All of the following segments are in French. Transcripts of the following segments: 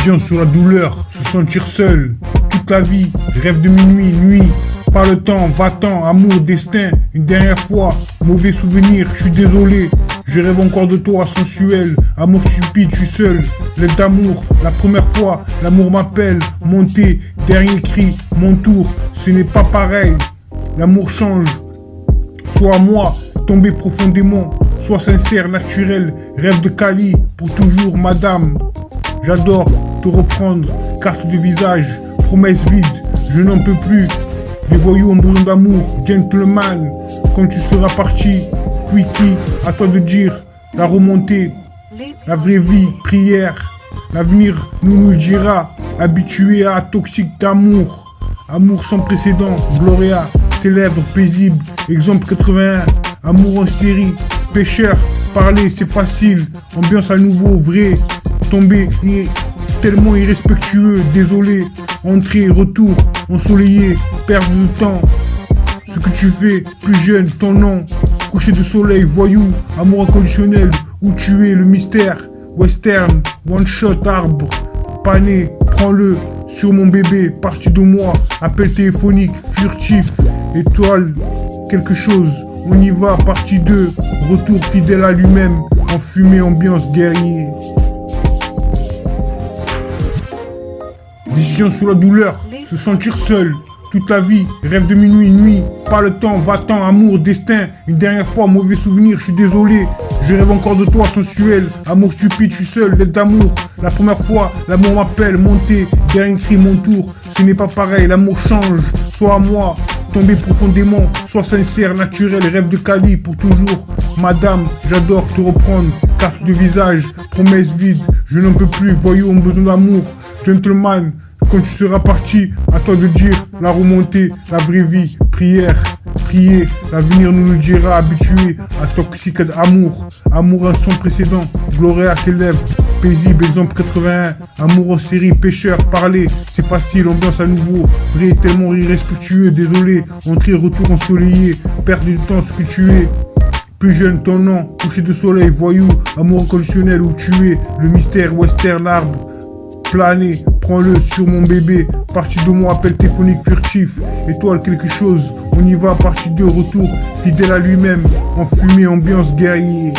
Décision sur la douleur, se sentir seul, toute la vie, rêve de minuit, nuit. Pas le temps, va-t'en, amour, destin, une dernière fois, mauvais souvenir, je suis désolé. Je rêve encore de toi, sensuel, amour stupide, je suis seul. L'aide d'amour, la première fois, l'amour m'appelle, monter, dernier cri, mon tour, ce n'est pas pareil. L'amour change, soit moi, tomber profondément, sois sincère, naturel, rêve de Cali, pour toujours, madame. J'adore te reprendre, carte de visage, promesse vide, je n'en peux plus. Les voyous ont besoin d'amour, gentleman, quand tu seras parti, quickie, à toi de dire, la remontée, la vraie vie, prière, l'avenir nous le dira, habitué à toxique d'amour, amour sans précédent, Gloria, ses lèvres paisibles, exemple 81, amour en série, pêcheur, parler c'est facile, ambiance à nouveau, vrai, tomber tellement irrespectueux, désolé, entrée, retour, ensoleillé, perte de temps, ce que tu fais, plus jeune, ton nom, coucher de soleil, voyou, amour inconditionnel, où tu es, le mystère, western, one shot, arbre, pané, prends-le, sur mon bébé, parti de moi, appel téléphonique, furtif, étoile, quelque chose, on y va, partie 2, retour fidèle à lui-même, en fumée, ambiance guerrier. Décision sur la douleur, se sentir seul, toute la vie, rêve de minuit, nuit, pas le temps, va-t'en, amour, destin, une dernière fois, mauvais souvenir, je suis désolé, je rêve encore de toi, sensuel, amour stupide, je suis seul, l'aide d'amour, la première fois, l'amour m'appelle, monter, dernier cri, mon tour, ce n'est pas pareil, l'amour change, soit à moi, tomber profondément, sois sincère, naturel, rêve de Cali, pour toujours, madame, j'adore te reprendre, carte de visage, promesse vide, je n'en peux plus, voyous ont besoin d'amour, gentleman, quand tu seras parti, à toi de dire, la remontée, la vraie vie, prière, prier, l'avenir nous le dira, habitué à toxique amour, amour sans précédent, Gloria à ses lèvres, paisible, exemple 81, amour en série, pêcheur, parler, c'est facile, ambiance à nouveau, vrai, tellement irrespectueux, désolé, entrée, retour ensoleillé, perte du temps, ce que tu es. Plus jeune, ton nom, coucher de soleil, voyou, amour inconditionnel, où tu es, le mystère, western, arbre, planer, prends-le sur mon bébé, partie de moi, appel téléphonique furtif, étoile quelque chose, on y va, partie 2, retour, fidèle à lui-même, en fumée, ambiance guerrier.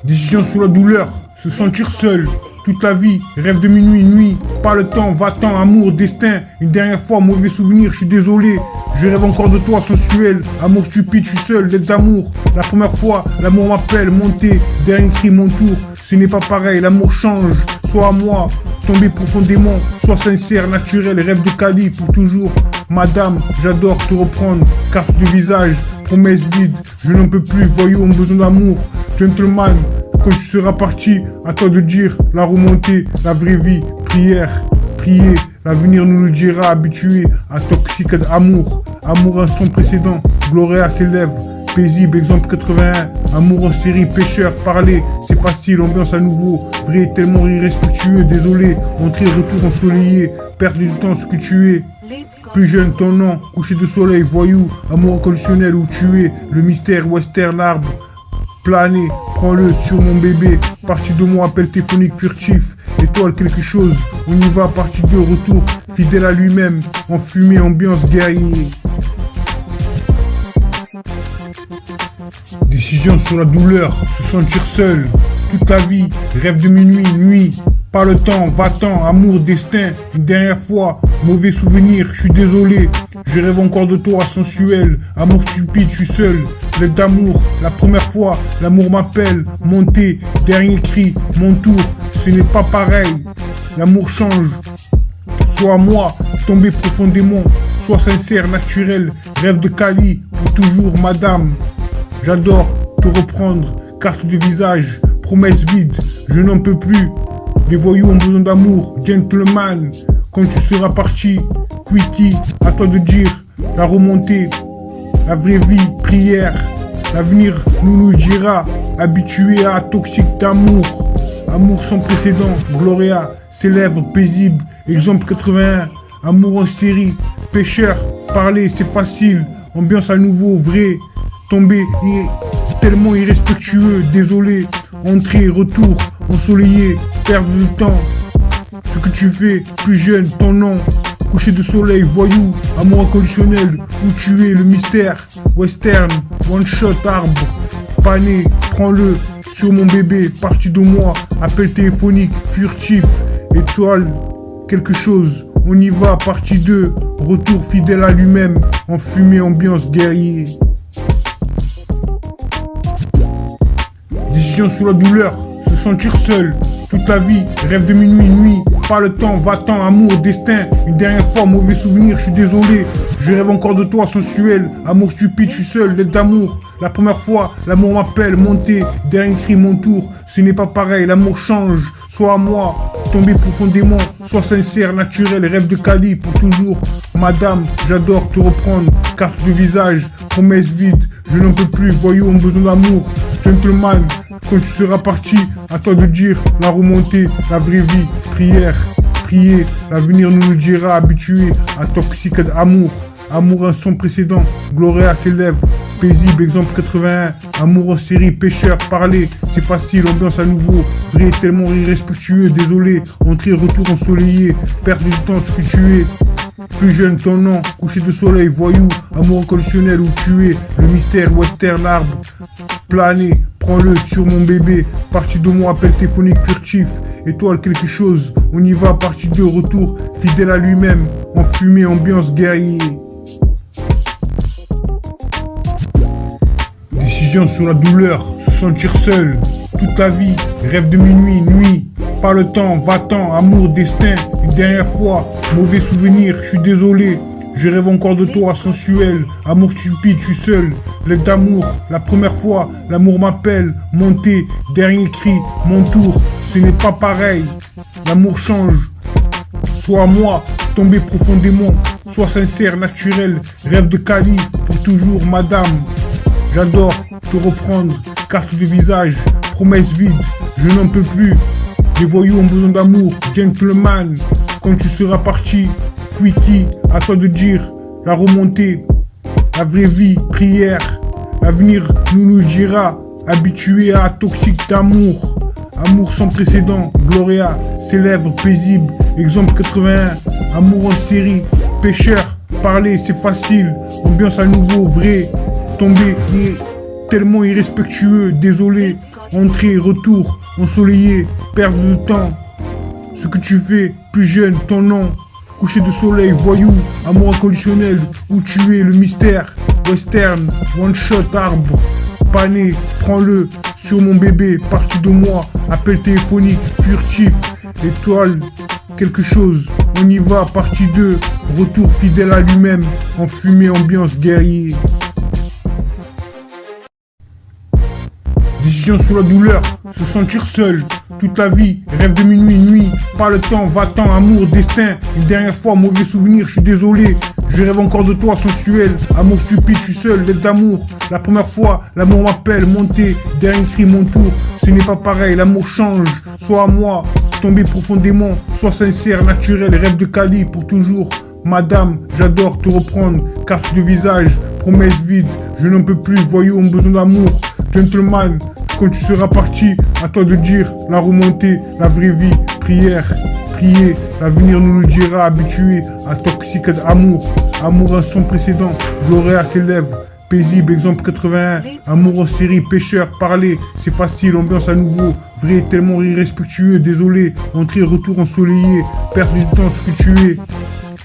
Décision sur la douleur, se sentir seul, toute la vie, rêve de minuit, nuit, pas le temps, va-t'en, amour, destin, une dernière fois, mauvais souvenir, je suis désolé, je rêve encore de toi, sensuel, amour stupide, je suis seul, l'aide d'amour, la première fois, l'amour m'appelle, monter, dernier cri, mon tour, ce n'est pas pareil, l'amour change, soit à moi, tomber profondément, sois sincère, naturel, rêve de Cali, pour toujours, madame, j'adore te reprendre, carte de visage, promesse vide, je n'en peux plus, voyous ont besoin d'amour, gentleman, quand tu seras parti, à toi de dire, la remontée, la vraie vie, prière, prier, l'avenir nous le dira, habitué à toxique amour, amour sans précédent, Gloria à ses lèvres, paisible, exemple 81, amour en série, pêcheur, parler, c'est facile, ambiance à nouveau, vrai, tellement irrespectueux, désolé, entrée, retour ensoleillé, perte du temps, ce que tu es. Plus jeune, ton nom, coucher de soleil, voyou, amour inconditionnel, où tu es, le mystère, western, arbre, planer, prends-le sur mon bébé, partie de moi, appel téléphonique furtif, étoile quelque chose, on y va, partie 2, retour, fidèle à lui-même, en fumée, ambiance guerrier. Décision sur la douleur, se sentir seul, toute la vie, rêve de minuit, nuit, pas le temps, va-t'en, amour, destin, une dernière fois, mauvais souvenir, je suis désolé, je rêve encore de toi, sensuel, amour stupide, je suis seul, l'aide d'amour, la première fois, l'amour m'appelle, monter, dernier cri, mon tour, ce n'est pas pareil, l'amour change, soit à moi, tomber profondément, sois sincère, naturel, rêve de Cali, pour toujours, madame, j'adore te reprendre, carte de visage, promesse vide, je n'en peux plus, les voyous ont besoin d'amour, gentleman, quand tu seras parti, quickie, à toi de dire, la remontée, la vraie vie, prière, l'avenir nous le dira, habitué à toxique d'amour, amour sans précédent, Gloria, ses lèvres paisibles, exemple 81, amour en série, pêcheur, parler c'est facile, ambiance à nouveau, vrai, tomber tellement irrespectueux, désolé, entrée, retour, ensoleillé, perdre du temps. Ce que tu fais, plus jeune, ton nom. Coucher de soleil, voyou, amour inconditionnel, où tu es, le mystère. Western, one shot, arbre, pané, prends-le. Sur mon bébé, parti de moi, appel téléphonique, furtif, étoile, quelque chose. On y va, partie 2, retour fidèle à lui-même, en fumée, ambiance guerrier. Décision sous la douleur, se sentir seul, toute la vie, rêve de minuit, nuit, pas le temps, va-t'en, amour, destin, une dernière fois, mauvais souvenir, je suis désolé, je rêve encore de toi, sensuel, amour stupide, je suis seul, lettre d'amour, la première fois, l'amour m'appelle, monter, dernier cri, mon tour, ce n'est pas pareil, l'amour change, soit à moi, tomber profondément, sois sincère, naturel, rêve de Cali, pour toujours, madame, j'adore te reprendre, carte de visage, promesse vide, je n'en peux plus, voyous ont besoin d'amour, gentleman, quand tu seras parti, à toi de dire la remontée, la vraie vie, prière, prier, l'avenir nous le dira, habitué à toxique d'amour, amour un son précédent, Gloria ses lèvres, paisible, exemple 81, amour en série, pêcheur, parler, c'est facile, ambiance à nouveau, vrai, tellement irrespectueux, désolé, entrée, retour ensoleillé, perdre du temps, ce que tu es. Plus jeune, ton nom, coucher de soleil, voyou, amour inconditionnel, où tu es, le mystère, western, arbre, planer, prends-le sur mon bébé, partie de moi, appel téléphonique furtif, étoile, quelque chose, on y va, partie 2, retour, fidèle à lui-même, en fumée, ambiance guerrier. Décision sur la douleur, se sentir seul, toute la vie, rêve de minuit, nuit, pas le temps, va-t'en, amour, destin, une dernière fois, mauvais souvenir, je suis désolé, je rêve encore de toi, sensuel, amour stupide, je suis seul, lettre d'amour, la première fois, l'amour m'appelle, monter, dernier cri, mon tour, ce n'est pas pareil, l'amour change, sois à moi, tomber profondément, sois sincère, naturel, rêve de Cali, pour toujours, madame. J'adore te reprendre, carte de visage, promesse vide, je n'en peux plus. Les voyous ont besoin d'amour, gentleman, quand tu seras parti, quickie, à toi de dire, la remontée, la vraie vie, prière, l'avenir nous le dira, habitué à toxique d'amour, amour sans précédent, Gloria, ses lèvres paisibles, exemple 81, amour en série, pêcheur, parler c'est facile, ambiance à nouveau, vrai, tomber, tellement irrespectueux, désolé, entrée, retour, ensoleillé, perdre de temps, ce que tu fais, plus jeune, ton nom, coucher de soleil, voyou, amour inconditionnel, où tu es, le mystère, western, one shot, arbre, pané, prends-le, sur mon bébé, partie de moi, appel téléphonique, furtif, étoile, quelque chose, on y va, partie 2, retour fidèle à lui-même, en fumée, ambiance guerrier. Décision sous la douleur, se sentir seul, toute la vie, rêve de minuit, nuit, pas le temps, va-t'en, amour, destin, une dernière fois, mauvais souvenir, je suis désolé, je rêve encore de toi, sensuel, amour stupide, je suis seul, lettre d'amour, la première fois, l'amour m'appelle, monter, dernier cri, mon tour, ce n'est pas pareil, l'amour change, sois à moi, tomber profondément, sois sincère, naturel, rêve de Cali, pour toujours, madame, j'adore te reprendre, carte de visage, promesse vide, je n'en peux plus, voyous ont besoin d'amour, gentleman, quand tu seras parti, à toi de dire la remontée, la vraie vie, prière, prier, l'avenir nous le dira, habitué à toxique d'amour, amour un son précédent, Gloria ses lèvres, paisible, exemple 81, amour en série, pêcheur, parler, c'est facile, ambiance à nouveau, vrai, tellement irrespectueux, désolé, entrée, retour ensoleillé, perdre du temps, ce que tu es.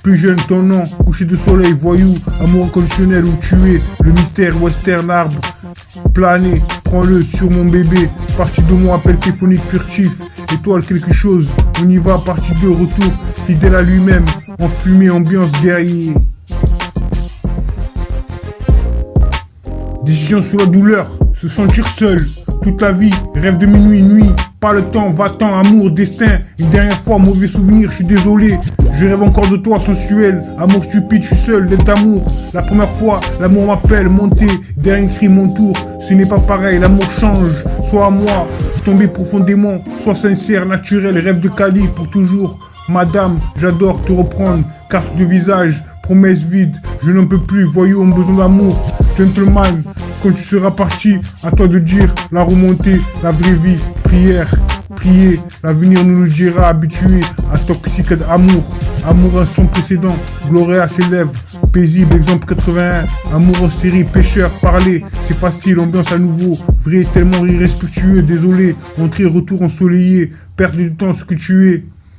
Plus jeune, ton nom, coucher de soleil, voyou, amour inconditionnel, où tu es, le mystère, western, arbre, planer, prends-le sur mon bébé, partie de moi, appel téléphonique furtif, étoile, quelque chose, on y va, partie 2, retour, fidèle à lui-même, en fumée, ambiance guerrier. Décision sous la douleur, se sentir seul, toute la vie, rêve de minuit, nuit, pas le temps, va-t'en, amour, destin, une dernière fois, mauvais souvenir, je suis désolé, je rêve encore de toi, sensuel, amour stupide, je suis seul, lettre d'amour, la première fois, l'amour m'appelle, monter, dernier cri, mon tour, ce n'est pas pareil, l'amour change, sois à moi, tomber profondément, sois sincère, naturel, rêve de Cali, pour toujours, madame, j'adore te reprendre, carte de visage, promesse vide, je n'en peux plus, voyous ont besoin d'amour, gentleman, quand tu seras parti, à toi de dire la remontée, la vraie vie, prière, prier, l'avenir nous le dira, habitué à toxique amour. Amour sans précédent, Gloria s'élève, paisible, exemple 81. Amour en série, pêcheur, parler, c'est facile, ambiance à nouveau. Vrai, tellement irrespectueux, désolé, entrée, retour ensoleillé, perdre du temps ce que tu es.